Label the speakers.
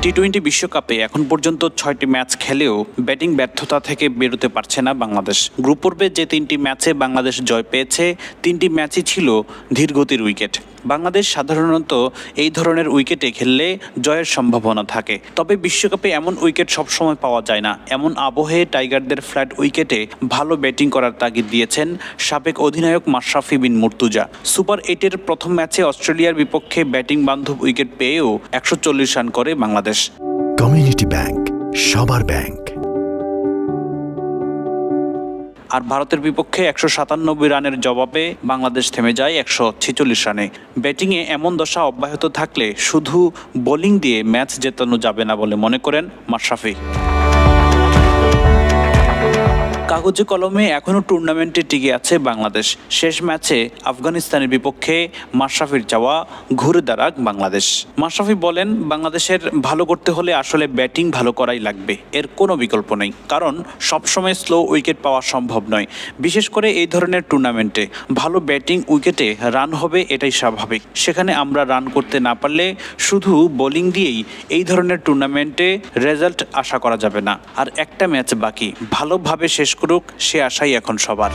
Speaker 1: টি-20 বিশ্বকাপে এখন পর্যন্ত ৬টি ম্যাচ খেলেও ব্যাটিং ব্যর্থতা থেকে বেরোতে পারছে না বাংলাদেশ। গ্রুপ পর্বে যে ৩টি ম্যাচে বাংলাদেশ জয় পেয়েছে, ৩টি ম্যাচই ছিল ধীরগতির উইকেট। বাংলাদেশ সাধারণত এই ধরনের উইকেটে খেললে জয়ের সম্ভাবনা থাকে, তবে বিশ্বকাপে এমন উইকেট সবসময় পাওয়া যায় না। এমন আবহে টাইগারদের ফ্ল্যাট উইকেটে ভালো ব্যাটিং করার তাগিদ দিয়েছেন সাবেক অধিনায়ক মাশরাফি বিন মুর্তজা। সুপার 8-এর প্রথম ম্যাচে অস্ট্রেলিয়ার বিপক্ষে ব্যাটিং বান্ধব উইকেট পেয়েও ১৪০ রান করে বাংলাদেশ।
Speaker 2: কমিউনিটি ব্যাংক, সবার ব্যাংক।
Speaker 1: আর ভারতের বিপক্ষে ১৯৭ রানের জবাবে বাংলাদেশ থেমে যায় ১৪৬ রানে। ব্যাটিংয়ে এমন দশা অব্যাহত থাকলে শুধু বোলিং দিয়ে ম্যাচ জেতানো যাবে না বলে মনে করেন মাশরাফি। কাগজে কলমে এখনও টুর্নামেন্টে টিকে আছে বাংলাদেশ। শেষ ম্যাচে আফগানিস্তানের বিপক্ষে মাশরাফির চাওয়া ঘুরে দাঁড়াক বাংলাদেশ। মাশরাফি বলেন, বাংলাদেশের ভালো করতে হলে আসলে ব্যাটিং ভালো করাই লাগবে, এর কোনো বিকল্প নেই। কারণ সবসময় স্লো উইকেট পাওয়া সম্ভব নয়, বিশেষ করে এই ধরনের টুর্নামেন্টে। ভালো ব্যাটিং উইকেটে রান হবে, এটাই স্বাভাবিক। সেখানে আমরা রান করতে না পারলে শুধু বোলিং দিয়েই এই ধরনের টুর্নামেন্টে রেজাল্ট আশা করা যাবে না। আর একটা ম্যাচ বাকি, ভালোভাবে শেষ করুক, সে আশাই এখন সবার।